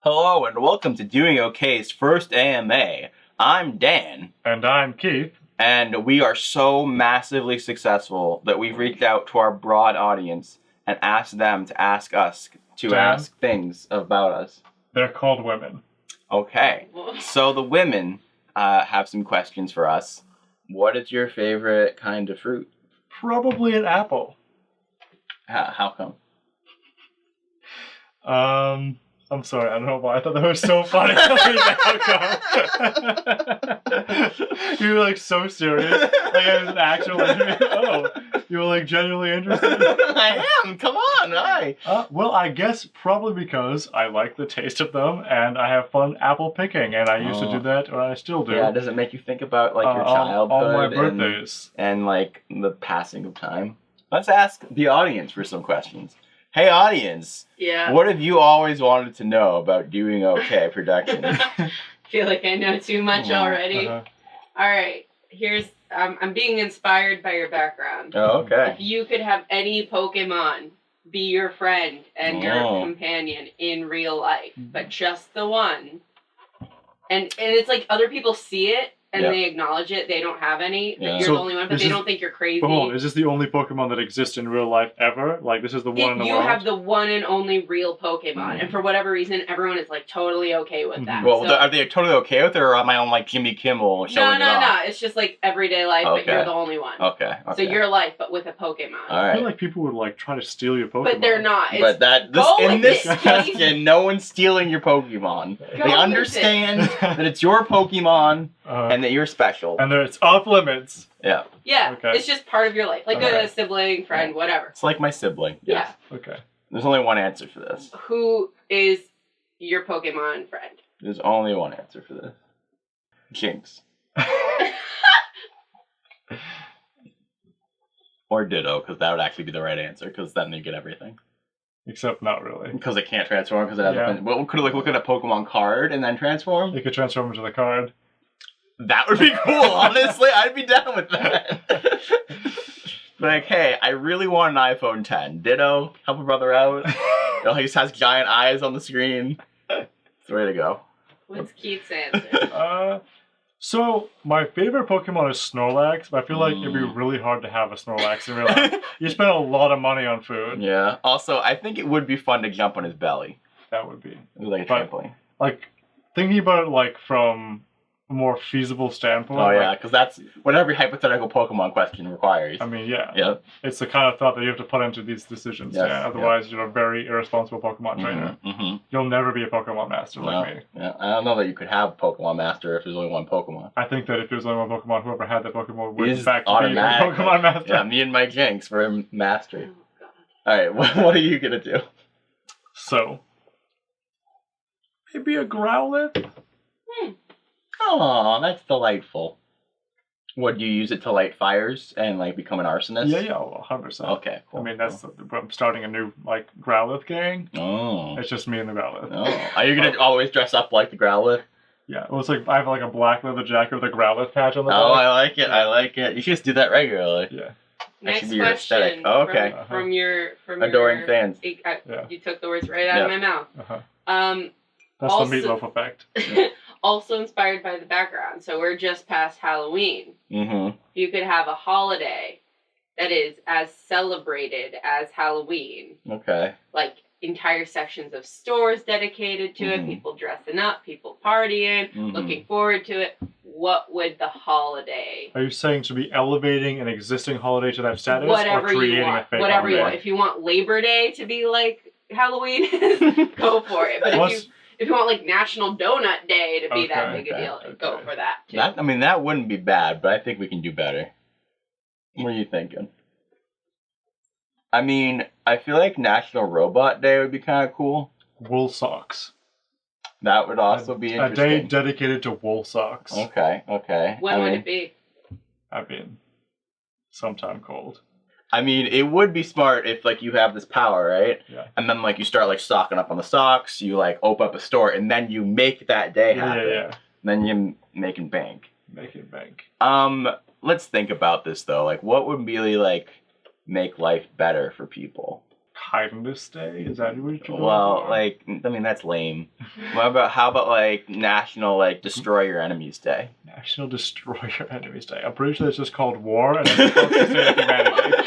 Hello and welcome to Doing OK's first AMA. I'm Dan. And I'm Keith. And we are so massively successful that we've reached out to our broad audience and asked them to ask us to ask things about us. They're called women. Okay. So the women have some questions for us. What is your favorite kind of fruit? Probably an apple. How come? I'm sorry, I don't know why. I thought that was so funny. You were like so serious. Like it was an actual interview. Oh, you were like genuinely interested. I am. Come on. Hi. Well, I guess probably because I like the taste of them and I have fun apple picking, and I used to do that, or I still do. Yeah, does it make you think about like your childhood on my birthdays and like the passing of time? Let's ask the audience for some questions. Hey audience, what have you always wanted to know about Doing OK Productions? I feel like I know too much already. All right, here's, I'm being inspired by your background. Oh, okay. If you could have any Pokemon be your friend and your companion in real life, but just the one, and it's like other people see it, and they acknowledge it, they don't have any, you're the only one, but they don't think you're crazy. But hold on, is this the only Pokemon that exists in real life ever? Like, this is the one in the world? You have the one and only real Pokemon, and for whatever reason, everyone is, like, totally okay with that. Well, are they totally okay with it, or am I on, like, Jimmy Kimmel showing it off? No, it's just, like, everyday life, but you're the only one. Okay. So your life, but with a Pokemon. All right. I feel like people would, like, try to steal your Pokemon. But they're not. But in this question, no one's stealing your Pokemon. They understand that it's your Pokemon, and that you're special. And it's off limits. Yeah. Yeah, it's just part of your life. Like a sibling, friend, whatever. It's like my sibling. Yes. Yeah. Okay. There's only one answer for this. Who is your Pokemon friend? There's only one answer for this. Jinx. Or Ditto, because that would actually be the right answer, because then you get everything. Except not really. Because it can't transform, because it hasn't been... Well, could look at a Pokemon card and then transform? You could transform into the card. That would be cool, honestly. I'd be down with that. Like, hey, I really want an iPhone 10. Ditto, help a brother out. He just has giant eyes on the screen. It's the way to go. What's Keith's answer? So, my favorite Pokemon is Snorlax, but I feel like it'd be really hard to have a Snorlax in real life. You spend a lot of money on food. Yeah. Also, I think it would be fun to jump on his belly. That would be. It was like a trampoline. Like, thinking about it, like, from a more feasible standpoint. Oh, yeah, because that's what every hypothetical Pokemon question requires. I mean, yeah. Yeah. It's the kind of thought that you have to put into these decisions. Yes, yeah. Otherwise, you're a very irresponsible Pokemon trainer. You'll never be a Pokemon master like me. Yeah. I don't know that you could have Pokemon Master if there's only one Pokemon. I think that if there's only one Pokemon, whoever had that Pokemon would, in fact, be a automatic Pokemon master. Yeah, me and my Jinx were master. Alright, what are you going to do? So, maybe a Growlithe? Oh, that's delightful. What, do you use it to light fires and, like, become an arsonist? Yeah, 100%. Okay, cool. I mean, I'm starting a new, like, Growlithe gang. Oh. It's just me and the Growlithe. Oh. Are you going to always dress up like the Growlithe? Yeah, well, it's like, I have, like, a black leather jacket with a Growlithe patch on the back. Oh, I like it, I like it. You should just do that regularly. Yeah. Next your aesthetic. question. Oh, okay. From your adoring fans. You took the words right out of my mouth. That's also, the meatloaf effect. Also inspired by the background. So we're just past Halloween. If you could have a holiday that is as celebrated as Halloween. Okay. Like entire sections of stores dedicated to it, people dressing up, people partying, looking forward to it. What would the holiday? Are you saying to be elevating an existing holiday to that status, whatever or creating you want. a fake Whatever holiday? you want. If you want Labor Day to be like Halloween, go for it. But if you want like National Donut Day to be that big a deal, go for that too. That wouldn't be bad, but I think we can do better. What are you thinking? I mean, I feel like National Robot Day would be kind of cool. Wool socks. That would also be interesting. A day dedicated to wool socks. Okay. When would it be? I mean, sometime cold. I mean, it would be smart if, like, you have this power, right? Yeah. And then, like, you start, like, stocking up on the socks, you, like, open up a store, and then you make that day happen. Yeah. And then you're making bank. Making bank. Let's think about this, though. Like, what would really, like, make life better for people? Kindness Day? Is that what you're Well, for? like, I mean, that's lame. How about like National like Destroy Your Enemies Day? National Destroy Your Enemies Day. I'm pretty sure it's just called war and it's supposed to save humanity.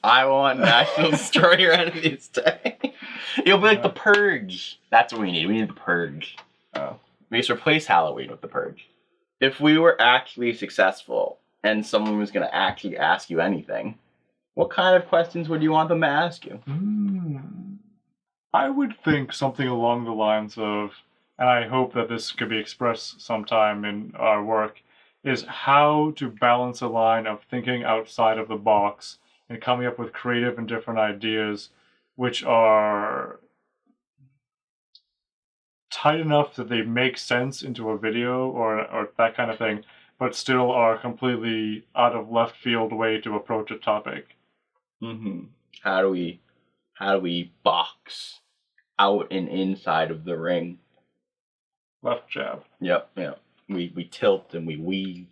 I want National Destroy Your Enemies Day. It'll be like the Purge. That's what we need. We need the Purge. Oh. We just replace Halloween with the Purge. If we were actually successful and someone was going to actually ask you anything, what kind of questions would you want them to ask you? I would think something along the lines of, and I hope that this could be expressed sometime in our work, is how to balance a line of thinking outside of the box and coming up with creative and different ideas which are tight enough that they make sense into a video or that kind of thing, but still are completely out of left field way to approach a topic. Mm-hmm. How do we box out and inside of the ring? Left jab. Yep. We tilt and we weave.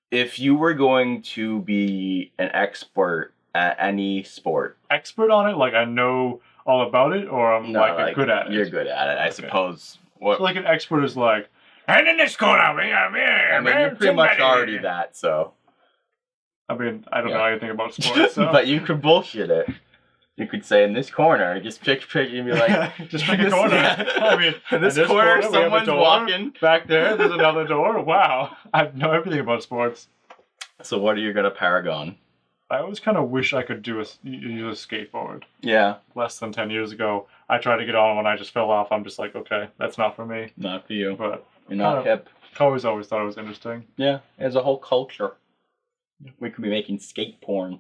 If you were going to be an expert at any sport, Expert on it, like I know all about it, or I'm like good at it. You're good at it, I suppose. So like an expert is like, and in this corner, I mean, you're pretty much already that, so. I mean, I don't know anything about sports, so. But you could bullshit it. You could say in this corner, just pick and be like, just pick a corner. I mean, in this corner someone's walking. Back there, there's another door. Wow, I know everything about sports. So what are you gonna paragon? I always kind of wish I could use a skateboard. Yeah. Less than 10 years ago, I tried to get on when I just fell off. I'm just like, okay, that's not for me. Not for you. But you're not hip. Always thought it was interesting. Yeah, there's a whole culture. We could be making skate porn.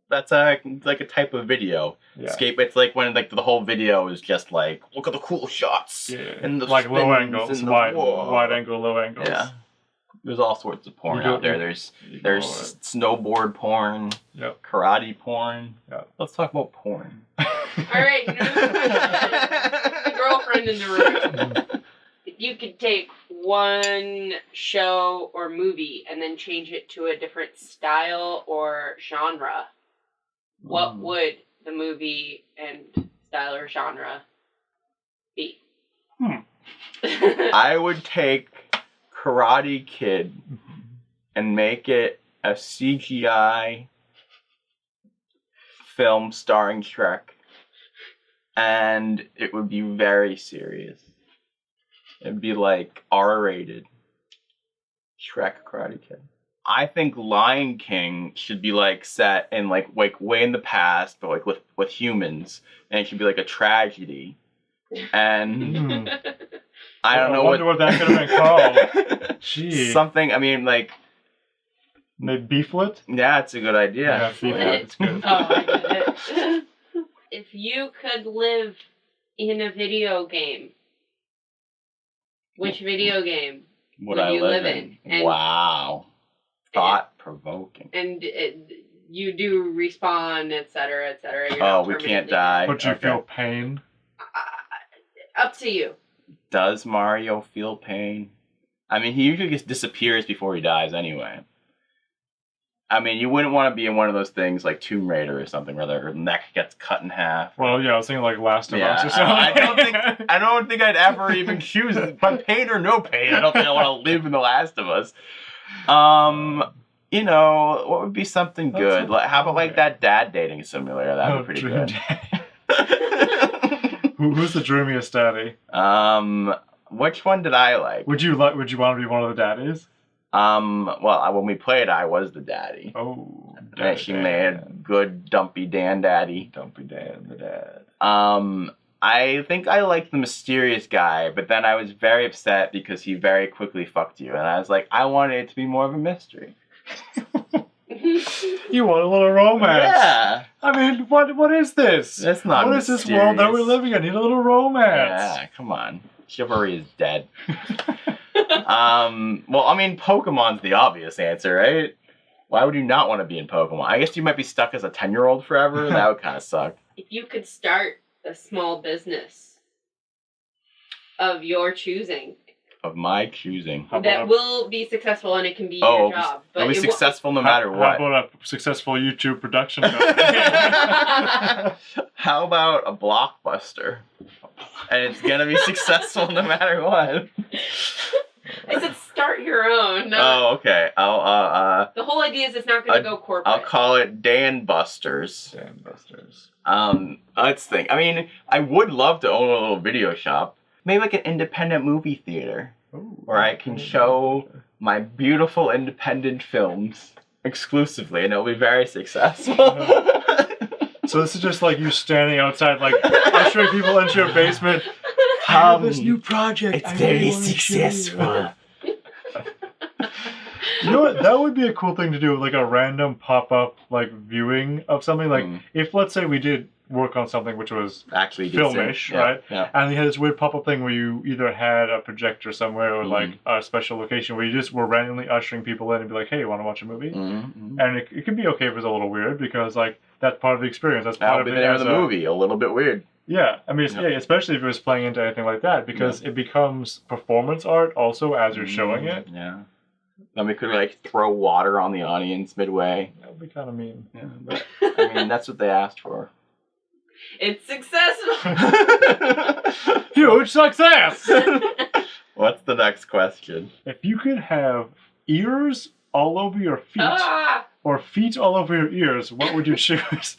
That's like a type of video. Yeah. It's like when like the whole video is just like, look at the cool shots. Yeah. And the like low angles, wide angle, low angles. Yeah. There's all sorts of porn out there. There's snowboard porn, karate porn. Yep. Let's talk about porn. All right, the girlfriend in the room. If you could take one show or movie and then change it to a different style or genre, what would the movie and style or genre be? I would take Karate Kid and make it a CGI film starring Shrek, and it would be very serious. It'd be like R-rated. Shrek Karate Kid. I think Lion King should be like set in like way in the past, but like with humans, and it should be like a tragedy. And I don't know. I wonder what that could have been called. Gee. Something. I mean, like. Maybe Beeflet? Yeah, it's a good idea. Yeah, Beeflet. It's good. Oh, I get it. If you could live in a video game, which video game would you live in? And, wow. Thought-provoking. And you do respawn, etc., etc. Oh, we can't die. But you feel pain? Up to you. Does Mario feel pain? I mean, he usually just disappears before he dies anyway. I mean, you wouldn't want to be in one of those things like Tomb Raider or something where their neck gets cut in half. Well, yeah, I was thinking like Last of Us or something. I don't think I'd ever even choose it. But pain or no pain, I don't think I want to live in The Last of Us. You know, what would be something good? Like, how about like that dad dating simulator? That would be pretty good. Who's the dreamiest daddy? Which one did I like? Would you want to be one of the daddies? Well, when we played, I was the daddy. Oh, and she made good Dumpy Dan daddy. Dumpy Dan the dad. I think I liked the mysterious guy, but then I was very upset because he very quickly fucked you, and I was like, I wanted it to be more of a mystery. You want a little romance? Yeah. I mean, what is this? That's not What mysterious. is this world that we're living in? I need a little romance. Yeah, come on. Chivalry is dead. Well, I mean, Pokemon's the obvious answer, right? Why would you not want to be in Pokemon? I guess you might be stuck as a 10-year-old forever. That would kind of suck. If you could start a small business of your choosing, Of my choosing. That will be successful and it can be your job. But it'll be successful no matter what. How about a successful YouTube production company? How about a blockbuster? And it's gonna be successful no matter what. I said start your own. Oh, okay. The whole idea is it's not gonna go corporate. I'll call it Dan Busters. Dan Busters. Let's think. I mean, I would love to own a little video shop. Maybe like an independent movie theater. Ooh, where I can show my beautiful independent films exclusively, and it'll be very successful. So this is just like you standing outside, like ushering people into your basement. I have this new project. It's very successful. You know what? That would be a cool thing to do, like a random pop-up like viewing of something. Like if, let's say, we did work on something which was actually filmish, right? Yeah. And you had this weird pop-up thing where you either had a projector somewhere or like a special location where you just were randomly ushering people in and be like, "Hey, you want to watch a movie?" And it could be okay if it was a little weird because like that's part of the experience. That's part of the name of the movie. A little bit weird. Yeah, I mean, especially if it was playing into anything like that because it becomes performance art also as you're showing it. Yeah. Then we could like throw water on the audience midway. That would be kind of mean. Yeah, but I mean that's what they asked for. It's successful. Huge success. What's the next question? If you could have ears all over your feet or feet all over your ears, what would you choose?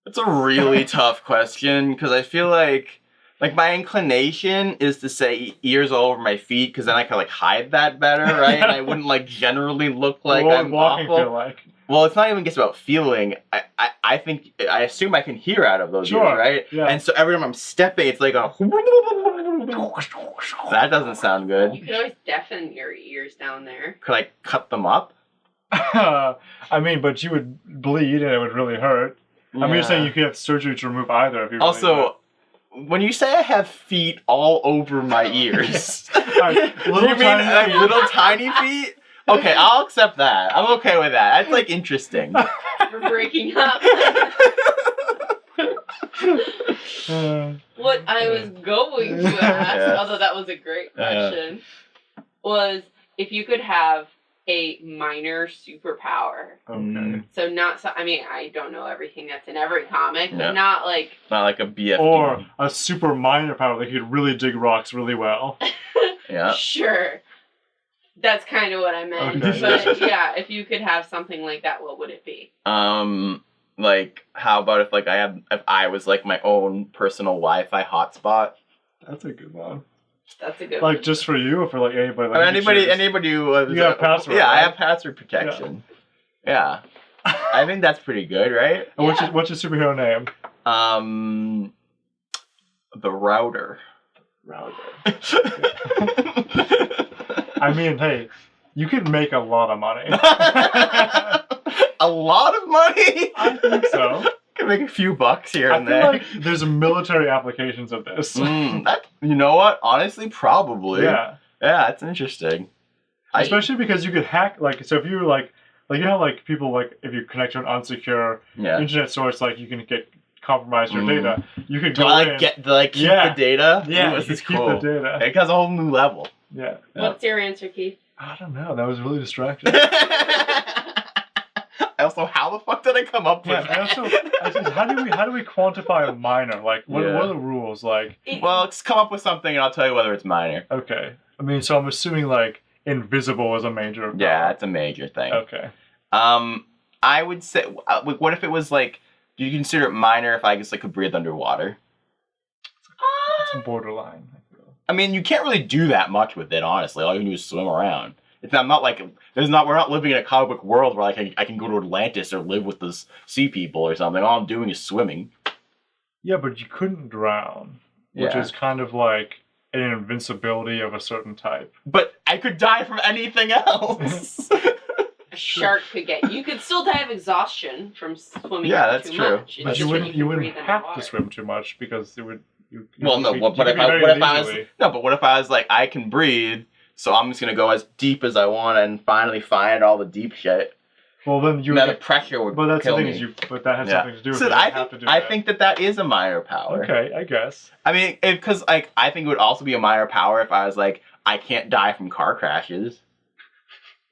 That's a really tough question because I feel like my inclination is to say ears all over my feet because then I can like hide that better, right? And I wouldn't like generally look like I'm walking awful. feel like? Well, it's not even just about feeling. I think I assume I can hear out of those ears, right? Yeah. And so every time I'm stepping, it's like a. That doesn't sound good. You could always deafen your ears down there. Could I cut them up? I mean, but you would bleed and it would really hurt. Yeah. I mean, you're saying you could have surgery to remove either if you. Also, when you say I have feet all over my ears, right, you mean like little tiny feet? Okay, I'll accept that. I'm okay with that. That's like interesting. We're breaking up. What I was going to ask, although that was a great question, was if you could have a minor superpower. Okay. So I mean, I don't know everything that's in every comic, but not like a BFG. Or a super minor power that could really dig rocks really well. Yeah. Sure. That's kind of what I meant. Okay. But yeah, if you could have something like that, what would it be? Like how about if I was like my own personal Wi-Fi hotspot? That's a good one. That's a good one. Like just for you or for like anybody? Like anybody who you have password. Yeah, right? I have password protection. Yeah. I think that's pretty good, right? And what's your superhero name? The router. I mean, hey, you could make a lot of money. A lot of money? I think so. Can make a few bucks here and there. I feel like there's military applications of this. You know what? Honestly, probably. Yeah. Yeah, it's interesting. Especially because you could hack, like, so if you were like you know how like people like if you connect to an unsecure internet source, like you can get compromise your data. You could go in. Keep the data? Yeah, Ooh, this is keep cool. the data. It has a whole new level. Yeah. What's your answer, Keith? I don't know. That was really distracting. Also, how the fuck did I come up with that? I said, how do we quantify a minor? Like, what are the rules? Like, well, let's come up with something, and I'll tell you whether it's minor. Okay. I mean, so I'm assuming like invisible is a major. Yeah, it's a major thing. Okay. I would say, what if it was like, do you consider it minor if I just like could breathe underwater? It's borderline. I mean, you can't really do that much with it, honestly. All you can do is swim around. We're not living in a comic book world where I can go to Atlantis or live with the sea people or something. All I'm doing is swimming. Yeah, but you couldn't drown, which is kind of like an invincibility of a certain type. But I could die from anything else. A shark could get you. Could still die of exhaustion from swimming that's too true. much. But you wouldn't have to swim too much because it would. What if I was like, I can breathe, so I'm just gonna go as deep as I want and finally find all the deep shit. Well, then the pressure would. But that's kill the thing me. but that has something to do with so it. I think that is a minor power. Okay, I guess. I mean, because I think it would also be a minor power if I was like, I can't die from car crashes.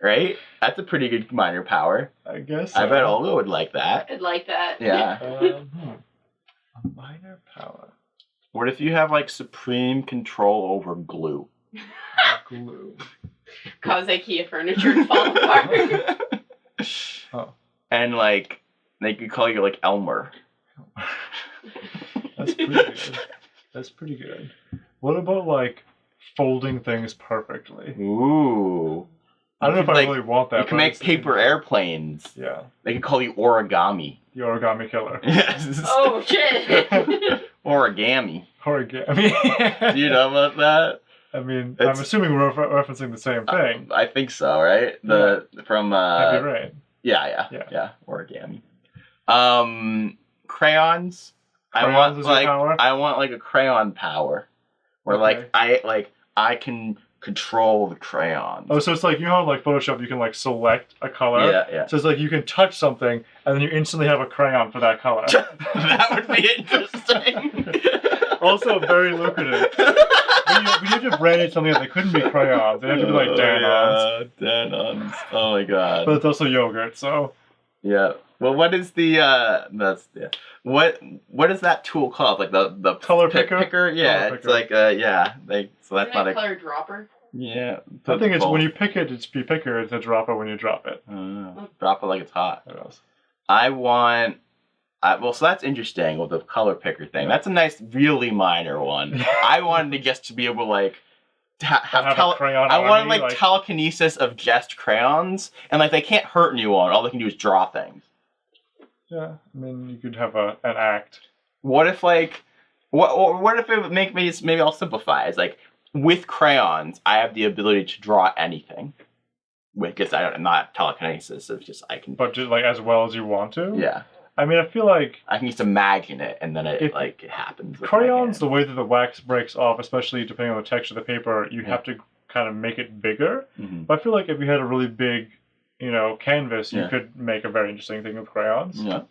Right? That's a pretty good minor power. I guess. I bet Olga would like that. I'd like that. Yeah. A minor power. What if you have like supreme control over glue? Glue. Cause IKEA furniture to fall apart. Oh. And like they could call you like Elmer. That's pretty good. That's pretty good. What about like folding things perfectly? Ooh. I don't know if I like, really want that. You can make paper airplanes. Yeah. They could call you Origami. The origami killer. Yes. Oh shit. Origami. Origami. Do you know about that? I mean, It's- I'm assuming we're referencing the same thing. I think so, right? From Heavy Rain. Yeah. Origami. Crayons. Crayons is your power? I want like a crayon power, where Okay. I can control the crayons. Oh, so it's like, you know how like Photoshop you can like select a color? Yeah. So it's like you can touch something and then you instantly have a crayon for that color. That would be interesting. Also very lucrative. We need to brand it something that they couldn't be crayons. They have to be like Danons. Yeah, Danons. Oh my god. But it's also yogurt, so. Yeah. Well, what is the what is that tool called? Like the Color picker? Yeah, Color it's picker. like so that's Isn't not it a color dropper? yeah. I think it's both. when you pick it, it's be picker, it's a dropper when you drop it. Drop it like it's hot. What else? I want. Well, so that's interesting with the color picker thing. Yeah. That's a nice, really minor one. I wanted to just to be able to like to have a crayon I army, wanted like telekinesis of just crayons, and like they can't hurt anyone. All they can do is draw things. Yeah, I mean, you could have an act. What if like what if it would make me maybe I'll simplify. It's like with crayons, I have the ability to draw anything. Because I'm not telekinesis. It's just I can. But just like as well as you want to? Yeah. I mean, I feel like I can just imagine it, and then it happens. with my crayons, hand. the way that the wax breaks off, especially depending on the texture of the paper, you Yeah. have to kind of make it bigger. Mhm. But I feel like if you had a really big, canvas, you Yeah. can make a very interesting thing with crayons. Yeah.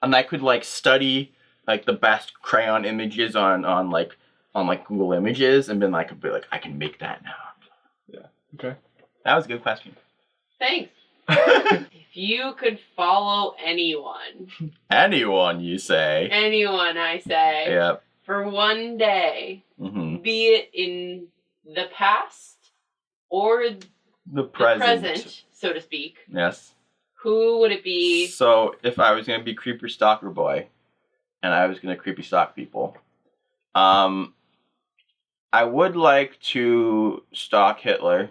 And I could like study like the best crayon images on Google Images and be like I can make that now. Okay. That was a good question. Thanks. If you could follow anyone, Anyone you say? I say, Yep. for one day, Mm-hmm. be it in the past or The the present. present, so to speak, Yes. who would it be? So if I was gonna be creeper stalker boy, and I was gonna creepy stalk people, I would like to stalk Hitler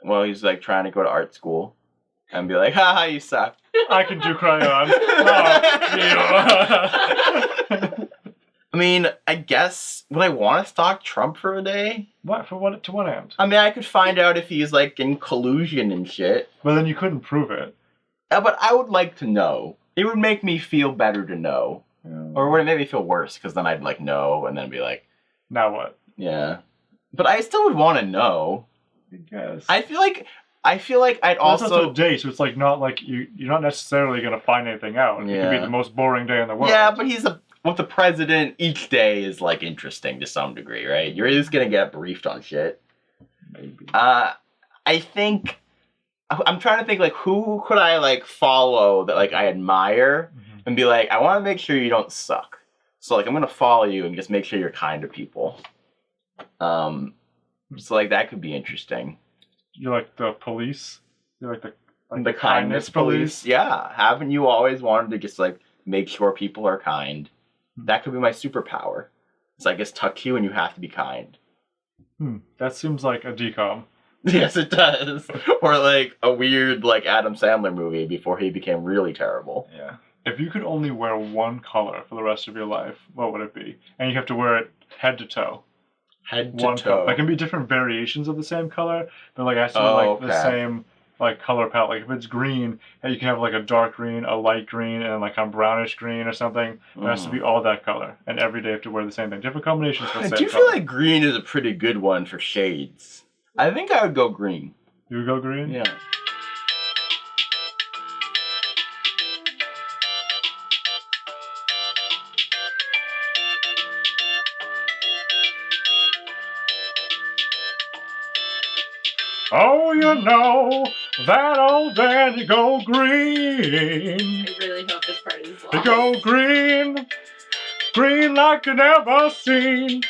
while he's like trying to go to art school, and be like, "Haha, you suck." I can do crayons. I mean, I guess would I want to stalk Trump for a day? What? For what? To what end? I mean, I could find out if he's like in collusion and shit. But then you couldn't prove it. But I would like to know. It would make me feel better to know. Or would it make me feel worse? Because then I'd like know and then be like, Now what? yeah. But I still would want to know. I guess. I feel like I'd Well, it's also a day, so it's like not like you're not necessarily gonna find anything out. It could be Yeah. the most boring day in the world. yeah, but with the president. Each day is like interesting to some degree, right? You're just gonna get briefed on shit. Maybe. I think I'm trying to think like who could I like follow that like I admire and be like I want to make sure you don't suck. So like I'm gonna follow you and just make sure you're kind to people. So like that could be interesting. You're like the police. You're like The kindness police. Yeah, haven't you always wanted to just like make sure people are kind? That could be my superpower. So I guess tuck you and you have to be kind. That seems like a decom. Yes, it does. Or like a weird like Adam Sandler movie before he became really terrible. Yeah. If you could only wear one color for the rest of your life, what would it be? And you have to wear it head to toe. Head One to color. toe. There can be different variations of the same color, but like I have to Oh, the okay. same like color palette. Like if it's green, and you can have like a dark green, a light green, and like a brownish green or something. It has to be all that color, and every day you have to wear the same thing. Different combinations for the I same do color. feel like green is a pretty good one for shades. I think I would go green. You would go green? Yeah. Oh, you know that old man, you go green. I really hope this part is You lost. go green, green like you never seen.